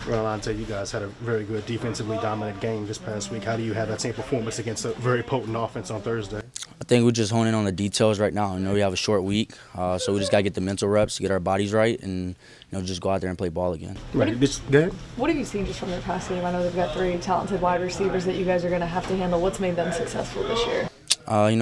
Well, Alontae, you guys had a very good defensively dominant game this past week. How do you have that same performance against a very potent offense on Thursday? I think we're just honing on the details right now. We have a short week, so we just got to get the mental reps, get our bodies right, and just go out there and play ball again. Right. Go ahead. What have you seen just from their pass game? I know they've got three talented wide receivers that you guys are going to have to handle. What's made them successful this year?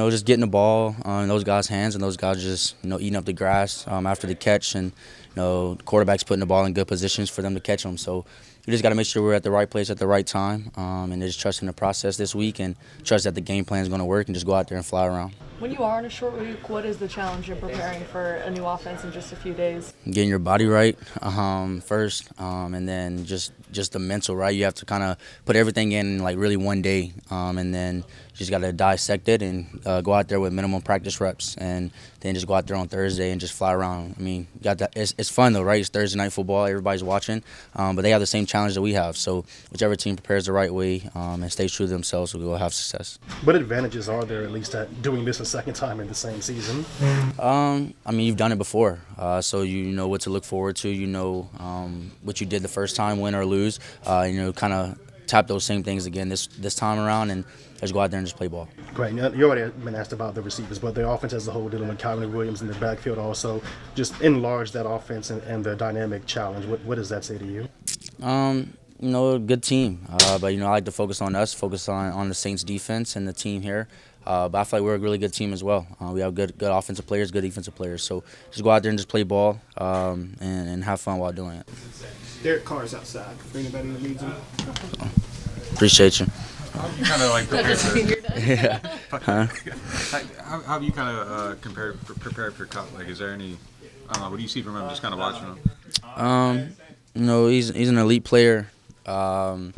Just getting the ball in those guys' hands, and those guys just eating up the grass after the catch, and the quarterback's putting the ball in good positions for them to catch them. So we just got to make sure we're at the right place at the right time, and just trusting the process this week and trust that the game plan is going to work and just go out there and fly around. When you are on a short week, what is the challenge in preparing for a new offense in just a few days? Getting your body right first, and then just the mental, right? You have to kind of put everything in like really one day, and then you just got to dissect it and go out there with minimum practice reps, and then just go out there on Thursday and just fly around. I mean, it's fun though, right? It's Thursday night football, everybody's watching, but they have the same challenge that we have. So whichever team prepares the right way and stays true to themselves, will have success. What advantages are there, at least, at doing this a second time in the same season? You've done it before, so you know what to look forward to. You know what you did the first time, win or lose. Kind of tap those same things again this time around, and just go out there and just play ball. Great. Now, you already been asked about the receivers, but the offense as a whole, dealing with Calvin Williams in the backfield also, just enlarge that offense and the dynamic challenge. What does that say to you? Good team, but I like to focus on us, focus on the Saints defense and the team here. But I feel like we're a really good team as well. We have good offensive players, good defensive players. So just go out there and just play ball and have fun while doing it. Derek Carr's outside for anybody that needs him. Appreciate you. How have you kind of like prepared for? Yeah. How have you kind of prepared for Kupp? Like, is there any? I don't know. What do you see from him? Just kind of watching him. He's an elite player. I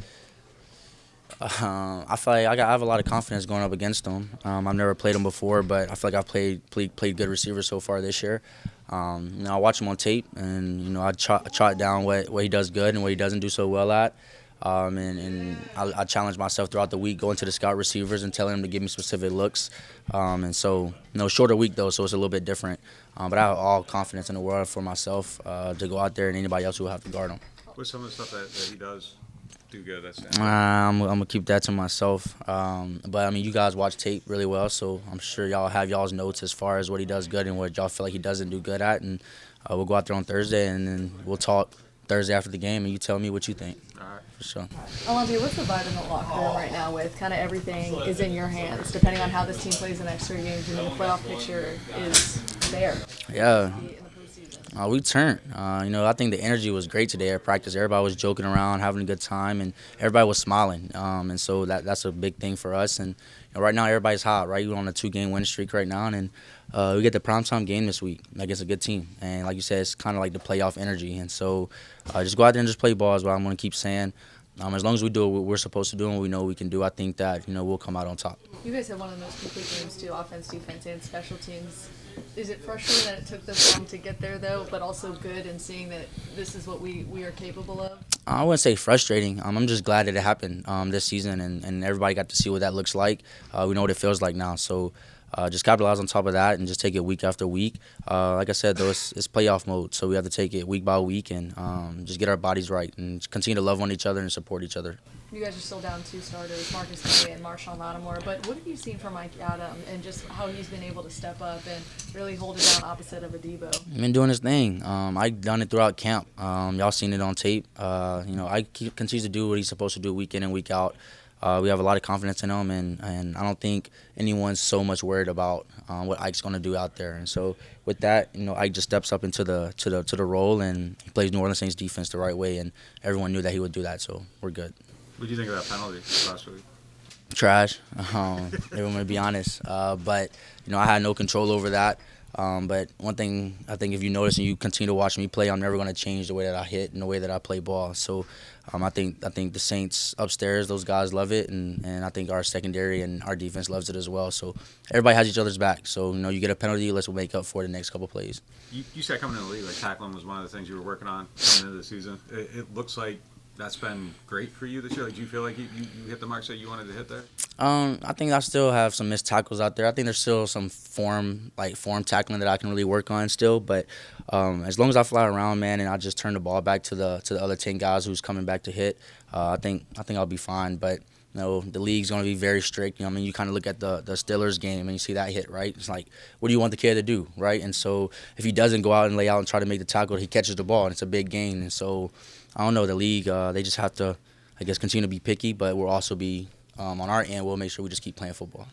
feel like I have a lot of confidence going up against him. I've never played him before, but I feel like I've played good receivers so far this year. I watch him on tape, and I jot down what he does good and what he doesn't do so well at. And I challenge myself throughout the week, going to the scout receivers and telling them to give me specific looks. And so, shorter week though, so it's a little bit different. But I have all confidence in the world for myself to go out there and anybody else who will have to guard him. What's some of the stuff that he does do good? I'm gonna keep that to myself. But you guys watch tape really well, so I'm sure y'all have y'all's notes as far as what he does good and what y'all feel like he doesn't do good at. And we'll go out there on Thursday, and then we'll talk Thursday after the game, and you tell me what you think. All right. For sure. Alontae, what's the vibe in the locker room right now with kind of everything is in your hands, depending on how this team plays the next 3 games, and the playoff picture is there? Yeah. We turned. I think the energy was great today at practice. Everybody was joking around, having a good time, and everybody was smiling. And so that's a big thing for us. And right now everybody's hot, right? We're on a 2-game win streak right now, and we get the primetime game this week against a good team. And like you said, it's kind of like the playoff energy. And so just go out there and just play ball is what I'm going to keep saying. As long as we do what we're supposed to do and what we know we can do, I think that we'll come out on top. You guys had one of the most complete games too, offense, defense, and special teams. Is it frustrating that it took this long to get there though, but also good in seeing that this is what we are capable of? I wouldn't say frustrating. I'm just glad that it happened this season, and everybody got to see what that looks like. We know what it feels like now, so just capitalize on top of that and just take it week after week. Like I said, though, it's playoff mode, so we have to take it week by week and just get our bodies right and continue to love on each other and support each other. You guys are still down 2 starters, Marcus May and Marshawn Lattimore, but what have you seen from Mike Adam and just how he's been able to step up and really hold it down opposite of a Debo? He's been doing his thing. I've done it throughout camp. Y'all seen it on tape. I continue to do what he's supposed to do week in and week out. We have a lot of confidence in him, and I don't think anyone's so much worried about what Ike's going to do out there. And so with that, Ike just steps up into the role, and he plays New Orleans Saints defense the right way, and everyone knew that he would do that, so we're good. What do you think of that penalty last week? Trash, if I'm going to be honest. But I had no control over that. But one thing I think if you notice and you continue to watch me play, I'm never going to change the way that I hit and the way that I play ball. So I think the Saints upstairs, those guys love it, and I think our secondary and our defense loves it as well. So everybody has each other's back. So you get a penalty, let's make up for it the next couple plays. You said coming in the league, like tackling was one of the things you were working on coming into the season. It looks like that's been great for you this year? Like, do you feel like you hit the marks that you wanted to hit there? I think I still have some missed tackles out there. I think there's still some form tackling that I can really work on still. But as long as I fly around, man, and I just turn the ball back to the other 10 guys who's coming back to hit, I think I'll be fine. But the league's going to be very strict. I mean, you kind of look at the Steelers game and you see that hit, right? It's like, what do you want the kid to do, right? And so if he doesn't go out and lay out and try to make the tackle, he catches the ball, and it's a big gain. And so I don't know, the league, they just have to, I guess, continue to be picky, but we'll also be, on our end, we'll make sure we just keep playing football.